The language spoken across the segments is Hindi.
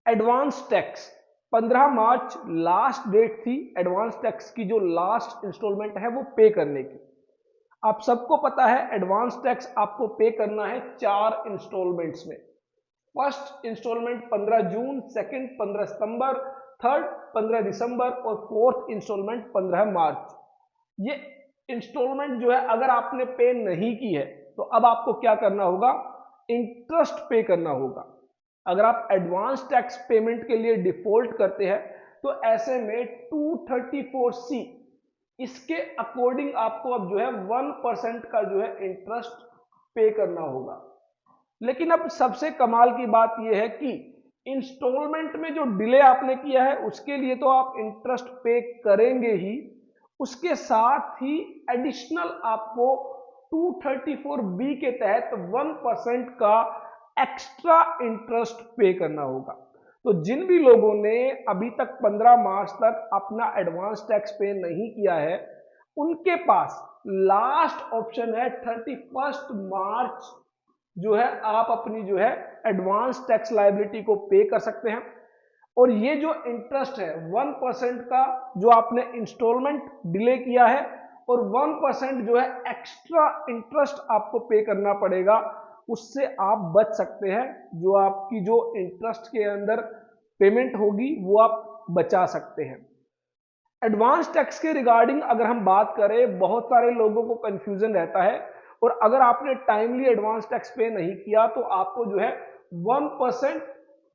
एडवांस टैक्स 15 मार्च लास्ट डेट थी एडवांस टैक्स की, जो लास्ट इंस्टॉलमेंट है वो पे करने की। आप सबको पता है एडवांस टैक्स आपको पे करना है 4 इंस्टॉलमेंट्स में। फर्स्ट इंस्टॉलमेंट 15 जून, सेकंड 15 सितंबर, थर्ड 15 दिसंबर और फोर्थ इंस्टॉलमेंट 15 मार्च। ये इंस्टॉलमेंट जो है अगर आपने पे नहीं की है तो अब आपको क्या करना होगा, इंटरेस्ट पे करना होगा। अगर आप एडवांस टैक्स पेमेंट के लिए डिफॉल्ट करते हैं तो ऐसे में 234C इसके अकॉर्डिंग आपको अब जो है 1% का जो है इंटरेस्ट पे करना होगा। लेकिन अब सबसे कमाल की बात यह है कि इंस्टॉलमेंट में जो डिले आपने किया है उसके लिए तो आप इंटरेस्ट पे करेंगे ही, उसके साथ ही एडिशनल आपको 234B के तहत 1% का एक्स्ट्रा इंटरेस्ट पे करना होगा। तो जिन भी लोगों ने अभी तक 15 मार्च तक अपना एडवांस टैक्स पे नहीं किया है उनके पास लास्ट ऑप्शन है 31 मार्च जो है आप अपनी जो है एडवांस टैक्स लायबिलिटी को पे कर सकते हैं। और ये जो इंटरेस्ट है 1% का जो आपने इंस्टॉलमेंट डिले किया है और 1% जो है एक्स्ट्रा इंटरेस्ट आपको पे करना पड़ेगा, उससे आप बच सकते हैं। जो आपकी जो इंटरेस्ट के अंदर पेमेंट होगी वो आप बचा सकते हैं। एडवांस टैक्स के रिगार्डिंग अगर हम बात करें, बहुत सारे लोगों को कंफ्यूजन रहता है और अगर आपने टाइमली एडवांस टैक्स पे नहीं किया तो आपको जो है 1%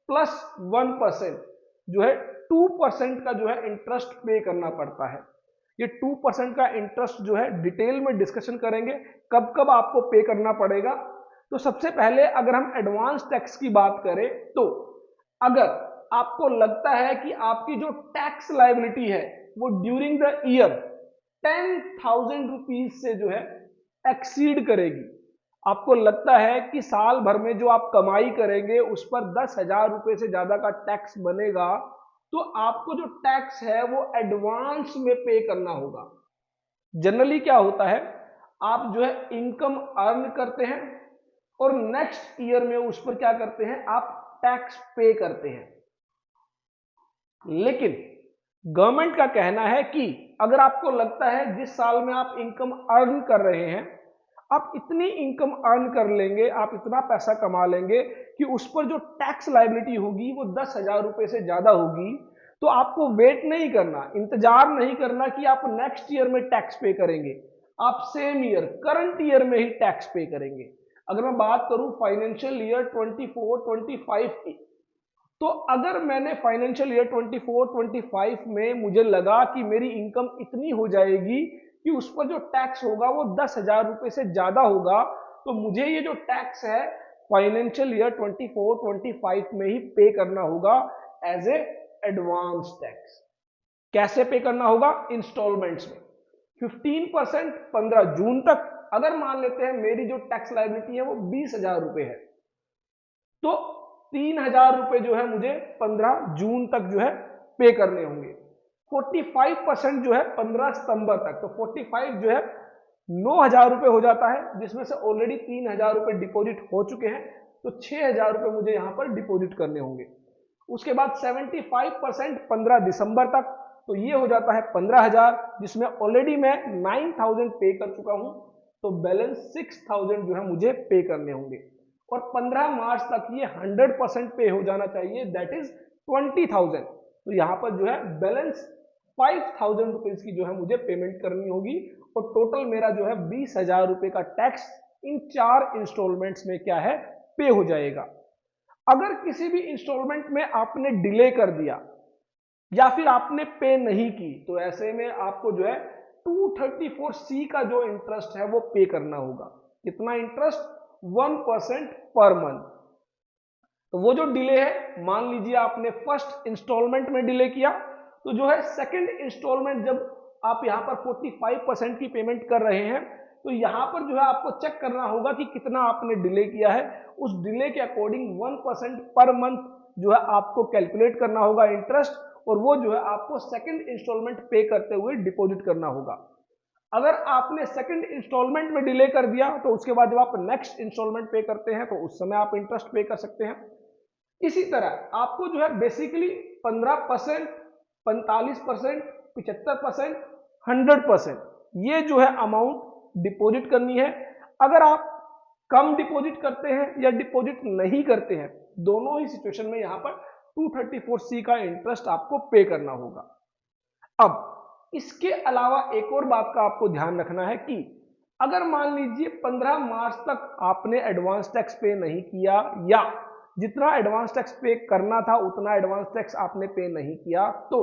प्लस 1% जो है 2% का जो है इंटरेस्ट पे करना पड़ता है। ये 2% का इंटरेस्ट जो है डिटेल में डिस्कशन करेंगे कब कब आपको पे करना पड़ेगा। तो सबसे पहले अगर हम एडवांस टैक्स की बात करें तो अगर आपको लगता है कि आपकी जो टैक्स लायबिलिटी है वो ड्यूरिंग द ईयर 10,000 रुपीज से जो है एक्सीड करेगी, आपको लगता है कि साल भर में जो आप कमाई करेंगे उस पर 10,000 रुपए से ज्यादा का टैक्स बनेगा, तो आपको जो टैक्स है वो एडवांस में पे करना होगा। जनरली क्या होता है, आप जो है इनकम अर्न करते हैं और नेक्स्ट ईयर में उस पर क्या करते हैं, आप टैक्स पे करते हैं। लेकिन गवर्नमेंट का कहना है कि अगर आपको लगता है जिस साल में आप इनकम अर्न कर रहे हैं, आप इतनी इनकम अर्न कर लेंगे, आप इतना पैसा कमा लेंगे कि उस पर जो टैक्स लायबिलिटी होगी वो 10,000 रुपए से ज्यादा होगी, तो आपको वेट नहीं करना, इंतजार नहीं करना कि आप नेक्स्ट ईयर में टैक्स पे करेंगे, आप सेम ईयर करंट ईयर में ही टैक्स पे करेंगे। अगर मैं बात करूं फाइनेंशियल ईयर 24-25 की, तो अगर मैंने फाइनेंशियल ईयर 24-25 में मुझे लगा कि मेरी इनकम इतनी हो जाएगी कि उस पर जो टैक्स होगा वो 10,000 रुपए से ज्यादा होगा, तो मुझे ये जो टैक्स है फाइनेंशियल ईयर 24-25 में ही पे करना होगा एज ए एडवांस टैक्स। कैसे पे करना होगा, इंस्टॉलमेंट्स में 15% 15 जून तक। अगर मान लेते हैं मेरी जो टैक्स लायबिलिटी है वो 20,000 रुपए है, तो 3,000 रुपए जो है मुझे 15 जून तक जो है पे करने होंगे। 45% जो है 15 सितंबर तक, तो 45 जो है 9,000 रुपए हो जाता है, जिसमें से ऑलरेडी 3,000 रुपए डिपॉजिट हो चुके हैं, तो 6,000 रुपए मुझे यहां पर डिपॉजिट करने होंगे। उसके बाद 75% 15 दिसंबर तक, तो ये हो जाता है 15,000, जिसमें ऑलरेडी मैं 9,000 पे कर चुका हूं, तो बैलेंस 6,000 जो है मुझे पे करने होंगे। और 15 मार्च तक ये 100% पे हो जाना चाहिए, दैट इज 20,000। तो यहां पर जो है बैलेंस 5,000 रुपीज की जो है मुझे पेमेंट करनी होगी, और टोटल मेरा जो है 20,000 रुपए का टैक्स इन 4 इंस्टॉलमेंट्स में क्या है, पे हो जाएगा। अगर किसी भी इंस्टॉलमेंट में आपने डिले कर दिया या फिर आपने पे नहीं की, तो ऐसे में आपको जो है 234C का जो इंटरेस्ट है वो पे करना होगा। कितना इंटरेस्ट, 1% पर मंथ। तो वो जो डिले है, मान लीजिए आपने फर्स्ट इंस्टॉलमेंट में डिले किया, तो जो है सेकंड इंस्टॉलमेंट जब आप यहां पर 45% की पेमेंट कर रहे हैं, तो यहां पर जो है आपको चेक करना होगा कि कितना आपने डिले किया है, उस डिले के अकॉर्डिंग 1% पर मंथ जो है आपको कैलकुलेट करना होगा इंटरेस्ट, और वो जो है आपको सेकंड इंस्टॉलमेंट पे करते हुए डिपॉजिट करना होगा। अगर आपने सेकंड इंस्टॉलमेंट में डिले कर दिया, तो उसके बाद जब आप नेक्स्ट इंस्टॉलमेंट पे करते हैं तो उस समय आप इंटरेस्ट पे कर सकते हैं। इसी तरह आपको जो है बेसिकली 15%, 45%, 75%, 100% ये जो है अमाउंट डिपॉजिट करनी है। अगर आप कम डिपॉजिट करते हैं या डिपॉजिट नहीं करते हैं, दोनों ही सिचुएशन में यहां पर 234C का इंटरेस्ट आपको पे करना होगा। अब इसके अलावा एक और बात का आपको ध्यान रखना है कि अगर मान लीजिए 15 मार्च तक आपने एडवांस टैक्स पे नहीं किया या जितना एडवांस टैक्स पे करना था उतना एडवांस टैक्स आपने पे नहीं किया, तो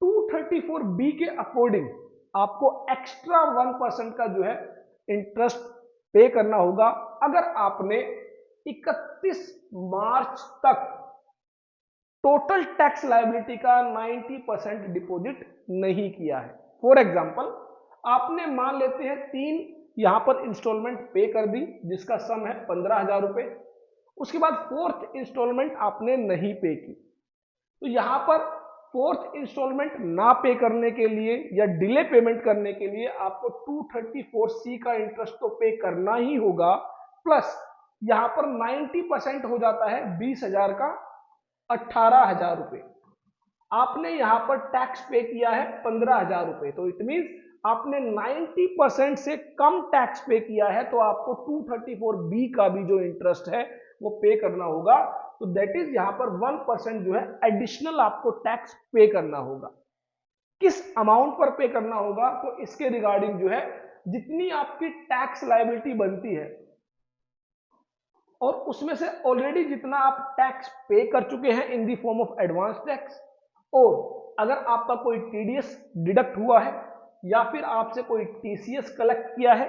234B के अकॉर्डिंग आपको एक्स्ट्रा 1% का जो है इंटरेस्ट पे करना होगा अगर आपने 31 मार्च तक टोटल टैक्स लायबिलिटी का 90% डिपॉजिट नहीं किया है। फॉर एग्जांपल आपने मान लेते हैं 3 यहां पर इंस्टॉलमेंट पे कर दी जिसका सम है 15,000 रुपए, उसके बाद 4th इंस्टॉलमेंट आपने नहीं पे की, तो यहां पर 4th इंस्टॉलमेंट ना पे करने के लिए या डिले पेमेंट करने के लिए आपको 234C का इंटरेस्ट तो पे करना ही होगा, प्लस यहां पर 90% हो जाता है 20,000 का 18,000 रुपए। आपने यहां पर टैक्स पे किया है 15,000 रुपए, तो इट मीन आपने 90% से कम टैक्स पे किया है, तो आपको 234B का भी जो इंटरेस्ट है वो पे करना होगा। तो दैट इज यहां पर 1% जो है एडिशनल आपको टैक्स पे करना होगा। किस अमाउंट पर पे करना होगा, तो इसके रिगार्डिंग जो है जितनी आपकी टैक्स लायबिलिटी बनती है और उसमें से ऑलरेडी जितना आप टैक्स पे कर चुके हैं in the form of advance tax, और अगर आपका कोई टीडीएस डिडक्ट हुआ है या फिर आपसे कोई टीसीएस कलेक्ट किया है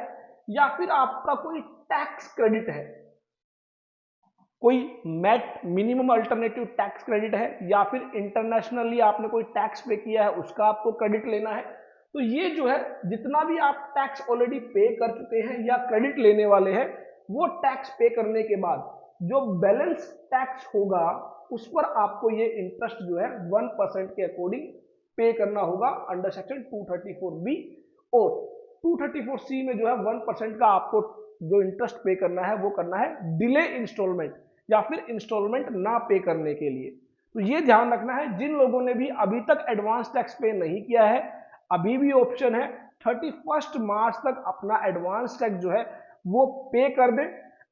या फिर आपका कोई टैक्स क्रेडिट है, कोई MAT minimum alternative tax credit है या फिर इंटरनेशनली आपने कोई टैक्स पे किया है उसका आपको क्रेडिट लेना है, तो ये जो है जितना भी आप टैक्स ऑलरेडी पे कर चुके हैं या क्रेडिट लेने वाले हैं, वो टैक्स पे करने के बाद जो बैलेंस टैक्स होगा उस पर आपको ये इंटरेस्ट जो है 1% के अकॉर्डिंग पे करना होगा अंडर सेक्शन 234B। और 234C में जो है 1% का आपको जो इंटरेस्ट पे करना है वो करना है डिले इंस्टॉलमेंट या फिर इंस्टॉलमेंट ना पे करने के लिए। तो ये ध्यान रखना है जिन लोगों ने भी अभी तक एडवांस टैक्स पे नहीं किया है, अभी भी ऑप्शन है 31 मार्च तक अपना एडवांस टैक्स जो है वो पे कर दे।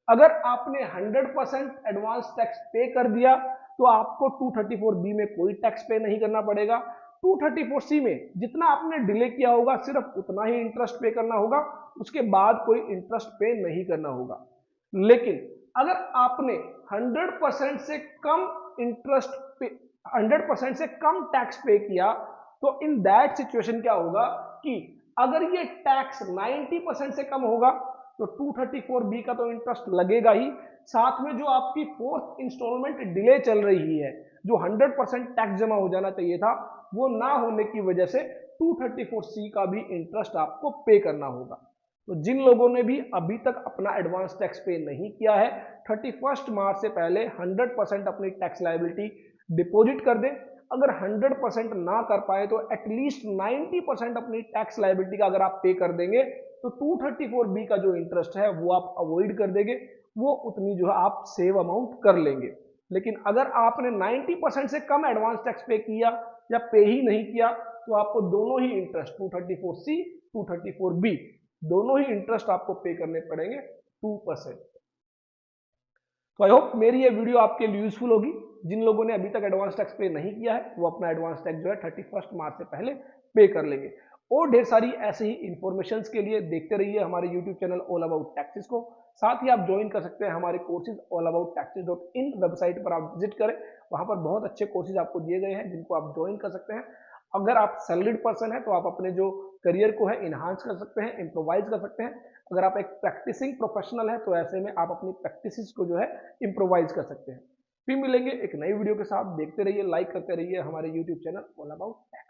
अगर आपने 100% एडवांस टैक्स पे कर दिया तो आपको 234B में कोई टैक्स पे नहीं करना पड़ेगा। 234C में जितना आपने डिले किया होगा सिर्फ उतना ही इंटरेस्ट पे करना होगा, उसके बाद कोई इंटरेस्ट पे नहीं करना होगा। लेकिन अगर आपने 100% से कम इंटरेस्ट पे 100% से कम टैक्स पे किया, तो इन दैट सिचुएशन क्या होगा कि अगर ये टैक्स 90% से कम होगा तो 234B का तो इंटरेस्ट लगेगा ही, साथ में जो आपकी 4th इंस्टॉलमेंट डिले चल रही है, जो 100% टैक्स जमा हो जाना चाहिए था वो ना होने की वजह से 234C का भी इंटरेस्ट आपको पे करना होगा। तो जिन लोगों ने भी अभी तक अपना एडवांस टैक्स पे नहीं किया है, 31 मार्च से पहले 100% अपनी टैक्स लायबिलिटी डिपॉजिट कर दे। अगर 100% ना कर पाए तो एटलीस्ट 90% अपनी टैक्स लायबिलिटी का अगर आप पे कर देंगे तो 234B का जो इंटरेस्ट है वो आप अवॉइड कर देंगे, वो उतनी जो है आप सेव अमाउंट कर लेंगे। लेकिन अगर आपने 90% से कम एडवांस टैक्स पे किया या पे ही नहीं किया तो आपको दोनों ही इंटरेस्ट 234C 234B दोनों ही इंटरेस्ट आपको पे करने पड़ेंगे 2%। तो आई होप मेरी ये वीडियो आपके लिए यूजफुल होगी। जिन लोगों ने अभी तक एडवांस टैक्स पे नहीं किया है वो अपना एडवांस टैक्स जो है 31 मार्च से पहले पे कर लेंगे। और ढेर सारी ऐसे ही इंफॉर्मेशन के लिए देखते रहिए हमारे YouTube channel all about taxes को। साथ ही आप ज्वाइन कर सकते हैं हमारे कोर्सेज allabouttaxes.in वेबसाइट पर आप विजिट करें, वहां पर बहुत अच्छे कोर्सेज आपको दिए गए हैं जिनको आप ज्वाइन कर सकते हैं। अगर आप सैलरीड पर्सन है तो आप अपने जो करियर को है इन्हांस कर सकते हैं, इम्प्रोवाइज कर सकते हैं। अगर आप एक प्रैक्टिसिंग प्रोफेशनल है तो ऐसे में आप अपनी प्रैक्टिसेस को जो है इम्प्रोवाइज कर सकते हैं। फिर मिलेंगे एक नई वीडियो के साथ, देखते रहिए, लाइक करते रहिए हमारे YouTube channel all about tax.